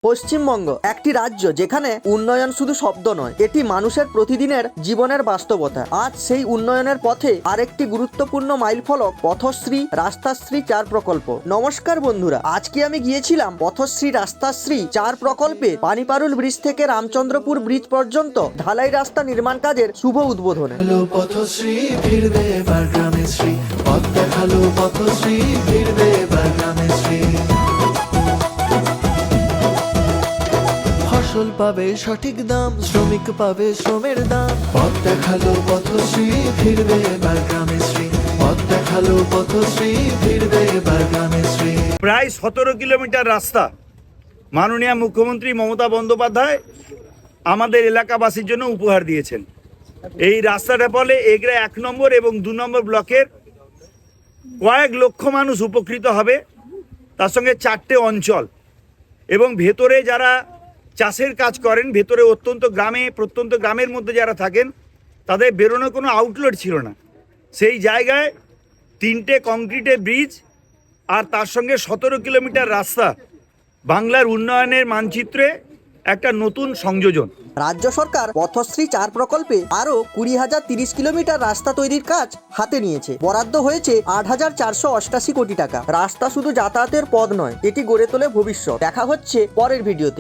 পশ্চিমবঙ্গ একটি রাজ্য যেখানে উন্নয়ন শুধু শব্দ নয়, এটি মানুষের প্রতিদিনের জীবনের বাস্তবতা। আজ সেই উন্নয়নের পথে আরেকটি গুরুত্বপূর্ণ মাইলফলক পথশ্রী রাস্তাশ্রী 4 প্রকল্প। নমস্কার বন্ধুরা, আজকে আমি গিয়েছিলাম পথশ্রী রাস্তাশ্রী 4 প্রকল্পে পানিপারুল ব্রিজ থেকে রামচন্দ্রপুর ব্রিজ পর্যন্ত ঢালাই রাস্তা নির্মাণ কাজের শুভ উদ্বোধনে। পথশ্রী ফিরবে এবার গ্রামে শ্রী, পথ দেখালো পথশ্রী ফিরবে এবার গ্রামে শ্রী। ফসল পাবে সঠিক দাম, শ্রমিক পাবে শ্রমের দাম, পথ দেখালো পথশ্রী ফিরবে এবার গ্রামে শ্রী, পথ দেখালো পথশ্রী ফিরবে এবার গ্রামে শ্রী। প্রায় 17 কিলোমিটার রাস্তা মাননীয় মুখ্যমন্ত্রী মমতা বন্দ্যোপাধ্যায় আমাদের এলাকাবাসীর জন্য উপহার দিয়েছেন। এই রাস্তাটা ফলে এগরা 1 নম্বর এবং 2 নম্বর ব্লকের কয়েক লক্ষ মানুষ উপকৃত হবে। তার সঙ্গে 4টে অঞ্চল এবং ভেতরে যারা চাষের কাজ করেন, ভেতরে প্রত্যন্ত গ্রামের মধ্যে যারা থাকেন, তাদের বেরোনোর কোনো আউটলেট ছিল না। সেই জায়গায় 3টে কংক্রিটের ব্রিজ আর তার সঙ্গে 17 কিলোমিটার রাস্তা বাংলার উন্নয়নের মানচিত্রে একটা নতুন সংযোজন। রাজ্য সরকার পথশ্রী 4 প্রকল্পে আরো 20,030 কিলোমিটার রাস্তা তৈরির কাজ হাতে নিয়েছে। বরাদ্দ হয়েছে 8,488 কোটি টাকা। রাস্তা শুধু যাতায়াতের পথ নয়, এটি গড়ে তোলে ভবিষ্যৎ। দেখা হচ্ছে পরের ভিডিওতে।